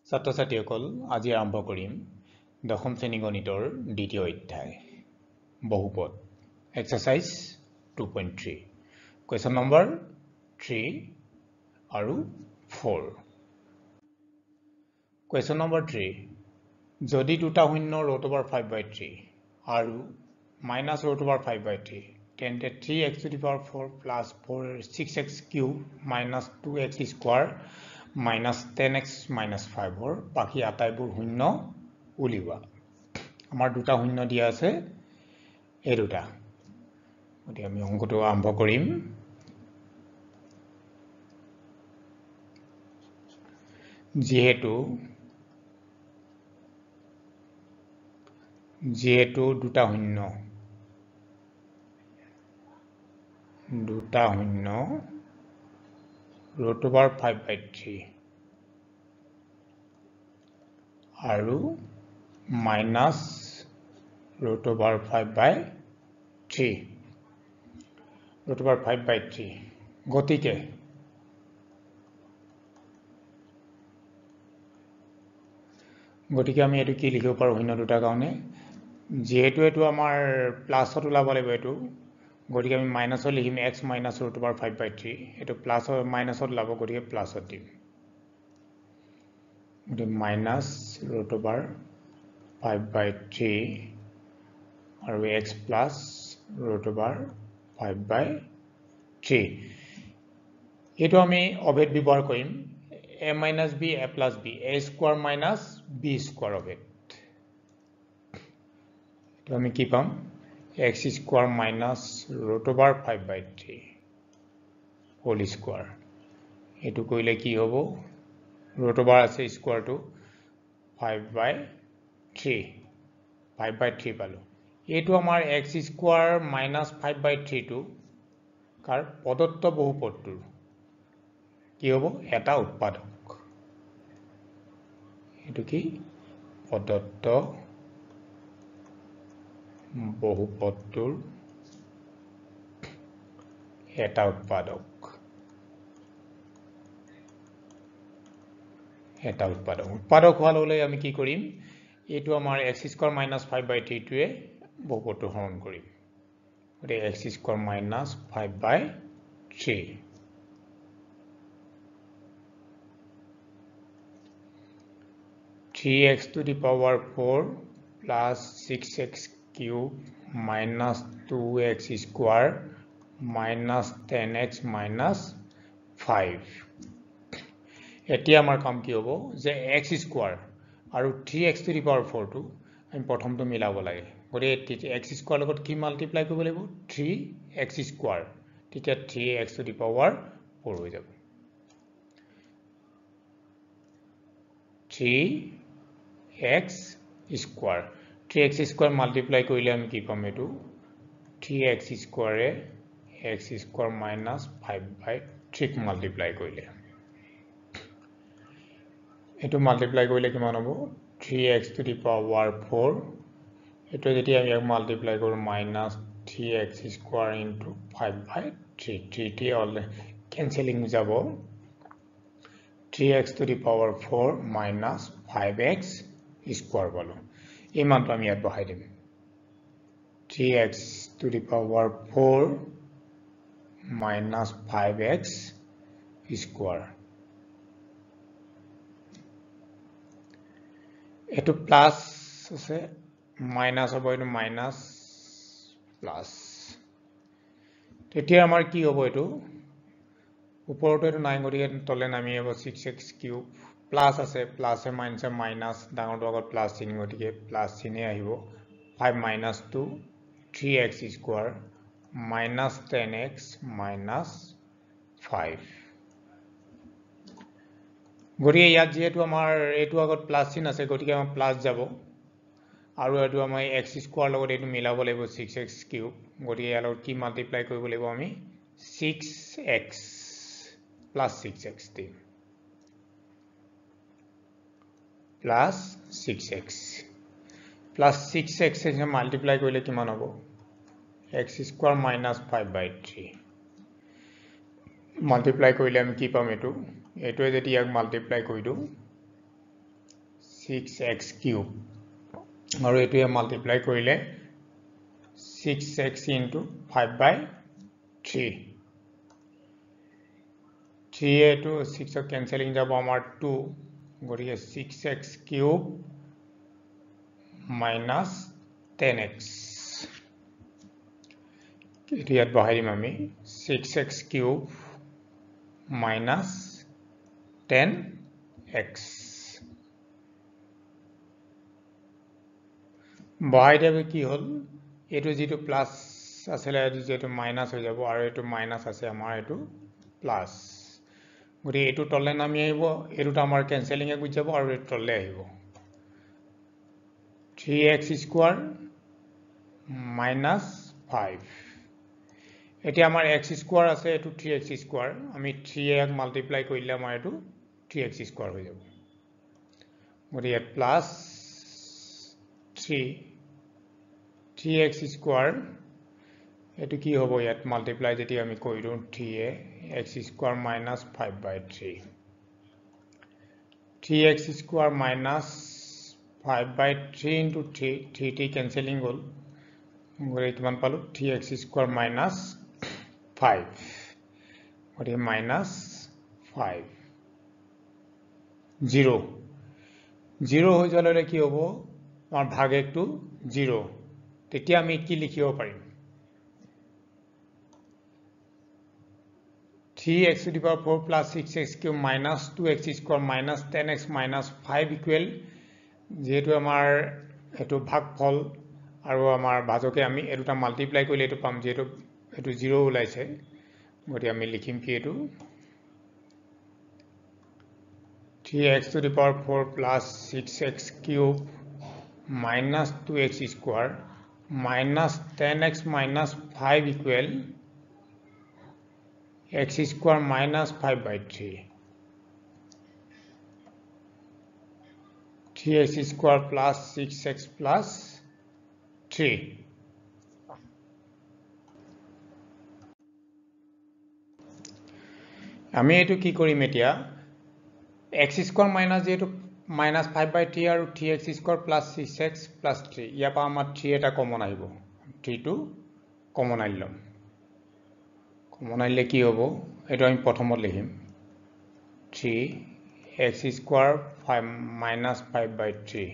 ছাত্ৰ-ছাত্ৰীসকল আজি আৰম্ভ কৰিম দশম শ্ৰেণী গণিতৰ দ্বিতীয় অধ্যায় বহুপদ এক্সাৰসাইজ 2.3 কোৱেশ্চন নম্বৰ 3 আৰু 4 কোৱেশ্চন নম্বৰ 3 যদি দুটা শূন্য √5/3 আৰু -√5/3 তেন্তে 3x to the power 4 plus 6x cube minus 2x square minus 10x minus 5 or বাকি আটাইবোৰ শূন্য উলিওৱা আমাৰ দুটা শূন্য দিয়া আছে এই দুটা গতি আমি অংকটো আৰম্ভ কৰিম যেহেতু দুটা শূন্য √5/3 আৰু -√5/3 গতিকে আমি এটো কি লিখিব পাৰো শূন্য দুটা কাৰণে যেহেতু এটো আমাৰ প্লাসত ওলাব লাগিব এটো গতিকে আমি মাইনাসত লিখিম x - √5/3 এটো প্লাস আৰু মাইনাসত ওলাব গতিকে প্লাসত দিম গতিকে -√5/3 আৰু x plus √5/3 এটো আমি অভেদ ব্যৱহাৰ কৰিম a minus b a plus b a square minus b square অভেদ এটো আমি কি পাম x square minus √5/3 whole square এটো কইলে কি হ'ব √5 আছে স্কয়ার টু 5/3 পালো এটো আমাৰ x square minus 5/3 টু কাৰ পদত্ব বহুপদটোৰ কি হ'ব এটা উৎপাদক এটো কি পদত্ব বহুপদটোৰ এটা উৎপাদক হোৱাৰ লগে আমি কি কৰিম এটো আমাৰ x square minus 5/3 টোৱে বহুপদটো হৰণ কৰিম গতিকে x square minus 5/3 3x to the power 4 plus 6x cube minus 2x square minus 10x minus 5 এতিয়া আমাৰ কাম কি হ'ব যে x square আৰু 3x to the power 4 টো আমি প্ৰথমটো মিলাব লাগে গতিকে x square লগত কি মাল্টিপ্লাই কৰিব লাগিব 3x square তেতিয়া 3x to the power 4 হৈ যাব 3x square মাল্টিপ্লাই কৰিলে আমি কি পাম এটো 3x square এ x square minus 5/3 মাল্টিপ্লাই কৰিলে এটো মাল্টিপ্লাই কৰিলে কিমান হ'ব 3x to the power 4 এটো যদি আমি মাল্টিপ্লাই কৰো -3x square into 5/3 3 all cancelling হৈ যাব 3x to the power 4 minus 5x square পালো এই মানটো আমি ইয়াত বহাই দিম 3x to the power 4 minus 5x square এটো প্লাস আছে মাইনাস হ'ব এটো মাইনাস প্লাস তেতিয়া আমাৰ কি হ'ব এটো ওপৰটো এটো 9 গতিকে তলে নামি হ'ব 6x কিউব প্লাস আছে প্লাসে মাইনাসে মাইনাস ডাঙৰটো আগত প্লাস চিহ্ন গতিকে প্লাস চিহ্ন আহিব 5 minus 2 3x square minus 10x minus 5 গতিকে ইয়াত যেহেতু আমাৰ এটো আগত প্লাস চিহ্ন আছে গতিকে আমাৰ প্লাস যাব আৰু এটো আমাৰ x square লগত এটো মিলাব লাগিব 6x কিউব গতিকে ইয়াৰ লগত কি মাল্টিপ্লাই কৰিব লাগিব আমি 6x plus 6x দিম plus 6x এ মাল্টিপ্লাই কৰিলে কিমান হ'ব x square minus 5/3 multiply কৰিলে আমি কি পাম এটো এটোৱে যদি ইয়াক multiply কৰি দিও 6x cube আৰু এটোৱে মাল্টিপ্লাই কৰিলে 6x into 5/3 3 to 6 cancelling যাব আমাৰ 2 গৰিয়ে 6x cube minus 10x ইয়াত বহাই দিম আমি 6x cube minus 10x বহাই দিলে কি হল এটো যেটো প্লাস আছিল যেটো মাইনাস হৈ যাব আৰু এটো মাইনাস আছে আমাৰ এটো প্লাস গৰি এটো তললে নামি আহিব এটোটা আমাৰ ক্যান্সেলিং এ গুছি যাব আৰু এটো তললে আহিব 3x square minus 5 এতিয়া আমাৰ x square আছে এটো 3x square আমি 3 মাল্টিপ্লাই কৰিলে আমাৰ এটো 3x square হৈ যাব গৰি ইয়াত প্লাস 3x square এটো কি হ'ব ইয়াত মাল্টিপ্লাই যেতি আমি কৰিলো 3x square minus 5/3 3x square minus 5/3 into 3 t cancelling গল গৰে কিমান পালো 3x square minus 5 গৰে minus 5 0 0 হৈ যালে কি হ'ব আমাৰ ভাগেকটো 0 তেতিয়া আমি কি লিখিব পাৰিম 3x to the power 4 plus 6x cube minus 2x square minus 10x minus 5 equal যেহেতু আমাৰ এটো ভাগফল আৰু আমাৰ ভাজকে আমি এটোটা মাল্টিপ্লাই কৰিলে এটো পাম যেহেতু এটো 0 ওলাইছে গতি আমি লিখিম কি এটো 3x to the power 4 plus 6x cube minus 2x square minus 10x minus 5 equal x square minus 5/3 3x square plus 6x plus 3 আমি এটো কি কৰিম এতিয়া x square minus যেটো minus 5/3 আৰু 3x square plus 6x plus 3 ইয়া পা আমাৰ 3 এটা কমন আহিব 3 টো কমন আইলম কমন আইলে কি হ'ব এটো আমি প্ৰথমত লিখিম 3x square 5 minus 5/3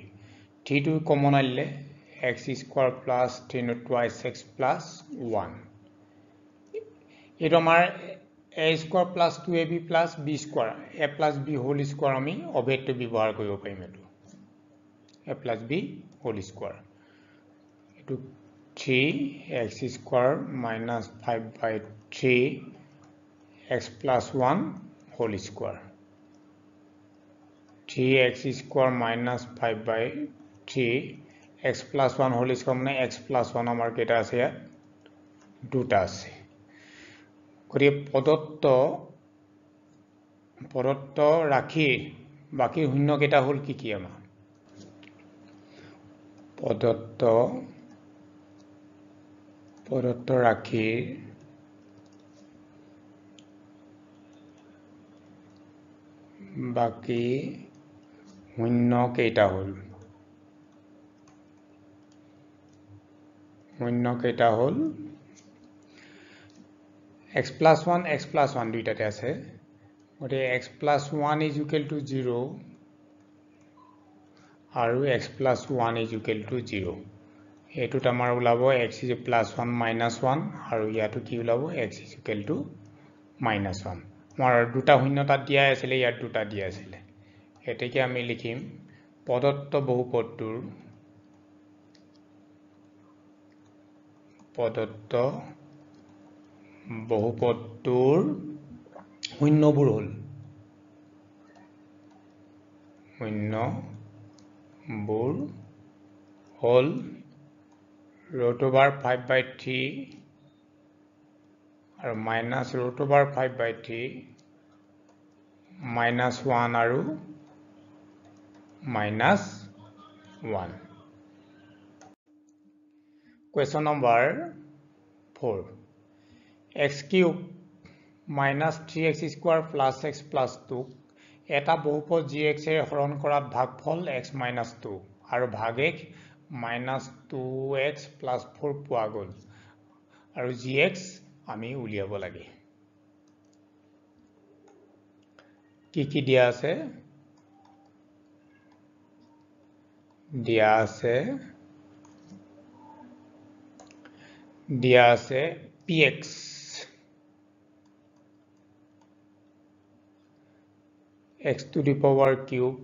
3 টো কমন আইলে x square plus 3 no twice x plus 1 এটো আমাৰ a square plus 2ab plus b square a plus b whole square আমি অভেদটো ব্যৱহাৰ কৰিব পাৰিম এটো a plus b whole square এটো 3x square minus 5/3 x plus 1 whole square 3x square minus 5/3 x plus 1 whole square মানে x plus 1 আমাৰ কেটা আছে ইয়াত দুটা আছে কৰি পদত্ত ৰাখি বাকি শূন্য কেটা হল কি আমাৰ পদত্ত ৰাখি বাকি শূন্য কেটা হল x plus 1 দুইটাতে আছে গতে x plus 1 is equal to 0 আৰু x plus 1 is equal to 0 এটোত আমাৰ ওলাব x is plus 1 minus 1 আৰু ইয়াটো কি ওলাব x is equal to minus 1 আমাৰ দুটা শূন্য তাত দিয়া আছিল ইয়াত দুটা দিয়া আছিল এটাকে আমি লিখিম পদত্ত বহুপদটোৰ শূন্যবোৰ হল root over 5/3 আৰু minus root over 5/3 minus 1 আৰু minus 1 question number 4 x cube minus 3x square plus x plus 2 এটা বহুপদ gx এৰে হৰণ কৰাত ভাগফল x - 2 আৰু ভাগেক -2x + 4 পোৱা গ'ল আৰু gx আমি উলিয়াব লাগে কি দিয়া আছে দিয়া আছে px x to the power cube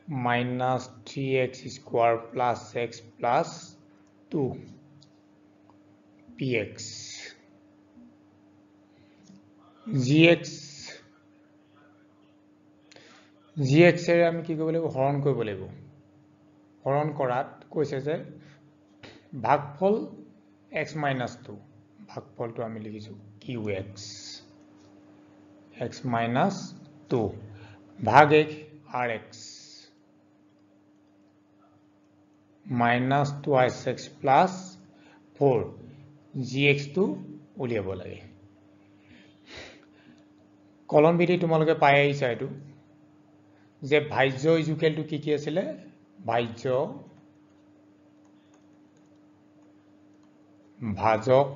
minus 3x square plus x plus 2 px gx এৰে আমি কি কৰিব লাগিব হৰণ কৰিব লাগিব হৰণ কৰাত কৈছে যে ভাগফল x - 2 ভাগফলটো আমি লিখিছো qx x - 2 ভাগেক rx minus 2x plus 4 gx টো উলিয়াব লাগে কলম বিধি তোমালোকে পাই আহিছা এটো যে ভাজ্য ইকুৱেল টু কি আছিল ভাজ্য ভাজক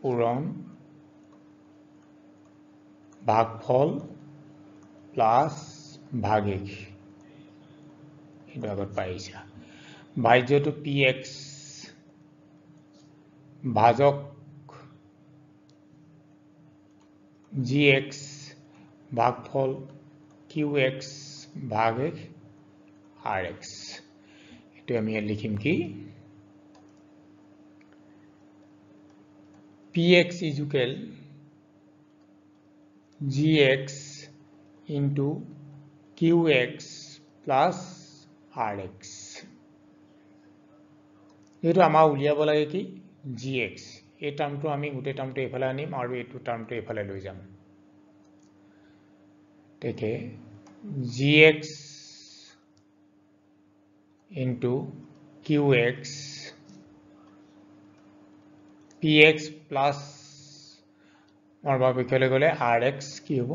পূৰণ ভাগফল প্লাস ভাগিক এটা আগত পাইছা ভাজ্যটো px ভাজক gx ভাগফল qx ভাগিক rx এটো আমি লিখিম কি px is equal gx into qx plus rx এটো আমা উলিয়াব লাগে কি gx এই টার্মটো আমি গুটে টার্মটো এফালে আনিম আৰু এটো টাৰ্মটো এফালে লৈ যাম তেকে gx into qx px plus মৰবাবিকলে গলে rx কি হ'ব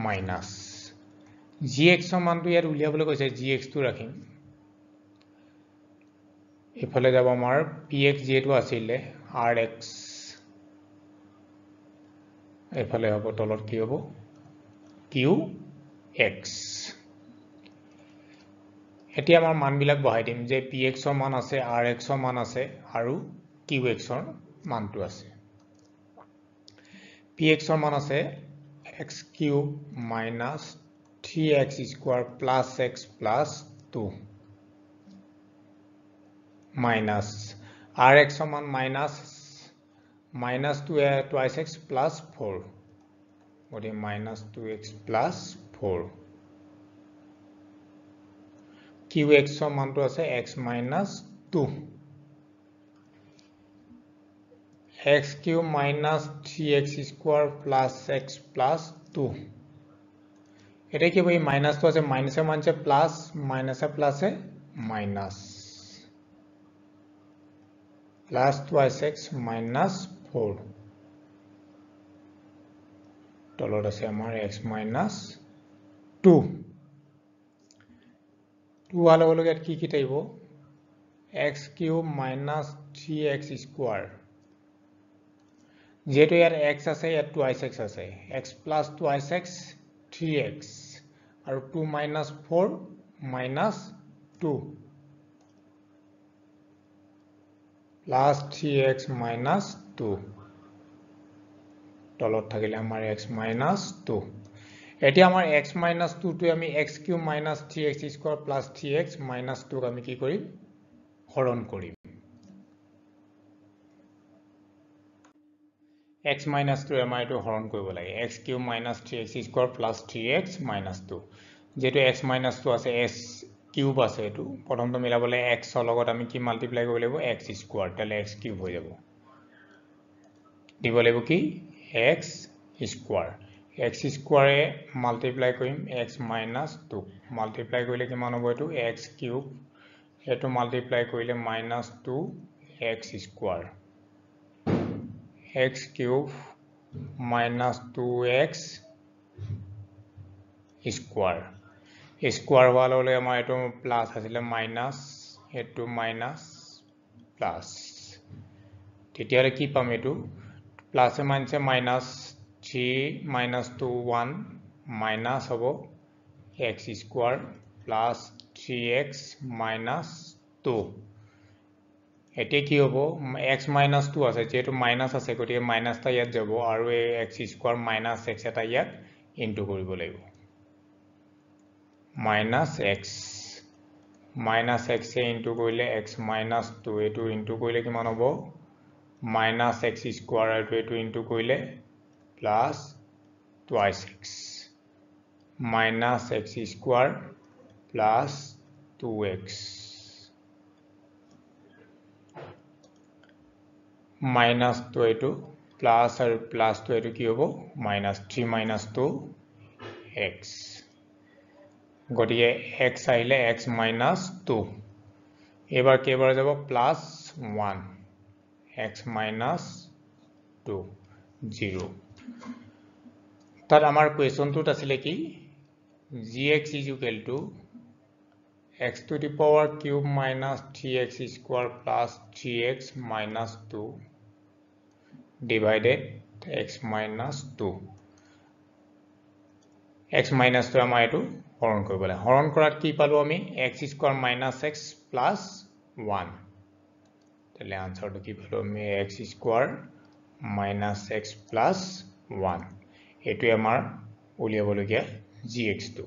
মাইনাস gx সমানটো ইয়াত উলিয়াবলৈ কৈছে gx টো ৰাখিম এফালে যাব আমাৰ px যেটো আছিল rx এফালে হ'ব তলত কি হ'ব qx এতিয়া আমাৰ মানবিলাক বহাই দিম যে px ৰ মান আছে rx ৰ মান আছে আৰু qx ৰ মানটো আছে px ৰ মান আছে x cube minus 3x square plus x plus 2 minus rx ৰ মান minus 2 twice x plus 4 ওদি minus 2x plus 4 qx ৰ মানটো আছে x minus 2 x cube minus 3x square plus x plus 2 এটা কি ভাই মাইনাস তো আছে মাইনাসে মানছে প্লাস মাইনাসে প্লাসে মাইনাস plus 2x minus 4 তলত আছে আমাৰ x minus 2 2 আলো লগে কি থাকিব x cube minus 3x square যেটো ইয়াৰ x আছে ইয়াত 2x আছে x plus 2x 3x আৰু 2 minus 4 minus 2 plus 3x minus 2 তলত থাকিলে আমাৰ x minus 2 এটি আমাৰ x minus 2 টো আমি x cube minus 3x square plus 3x minus 2 আমি কি কৰিম হৰণ কৰিম x minus 2 আমাৰ এটো হৰণ কৰিব লাগে x cube minus 3x square plus 3x minus 2 যেটো x minus 2 আছে s cube আছে এটো প্ৰথমটো মিলাবলে x ৰ লগত আমি কি মাল্টিপ্লাই কৰিব লাগিব x square তালে x cube হৈ যাব দিব লাগিব কি x square x square এ মাল্টিপ্লাই কৰিম x minus 2 মাল্টিপ্লাই কৰিলে কিমান হ'ব এটো x cube এটো মাল্টিপ্লাই কৰিলে minus 2 x square x cube minus 2x square square হোৱাৰ লগে আমাৰ এইটো প্লাছ আছিলে মাইনাছ এইটো মাইনাছ প্লাছ তেতিয়াহ'লে কি পাম এইটো প্লাছে মাইনাছে মাইনাছ 3 minus 2 1 minus হ'ব x square plus 3x minus 2 এতে কি হ'ব x minus 2 আছে যেটো মাইনাস আছে গতিকে মাইনাসটা ইয়াত যাব আৰু এই x square minus x এটা ইয়াত ইনটু কৰিব লাগিব minus x এ ইনটু কৰিলে x minus 2 এটো ইনটু কৰিলে কিমান হ'ব minus x square আৰু এটো ইনটু কৰিলে plus twice x minus x square plus 2x minus 2 plus or plus 2 কি হ'ব minus 3 minus 2 x গটিকে x আহিলে x minus 2 এবাৰ কেবাৰ যাব plus 1 x minus 2 0 তার আমার কোয়েশ্চনটোত আছিল কি gx is equal to x to the power cube minus 3x square plus 3x minus 2 divided x minus 2 x minus 2 আমাৰ এটো হৰণ কৰিব লাগে হৰণ কৰাত কি পালো আমি x square minus x plus 1 তাহলে আনসারটো কি পালো আমি x square minus x plus 1 এটো আমাৰ উলিয়াবলগীয়া gx2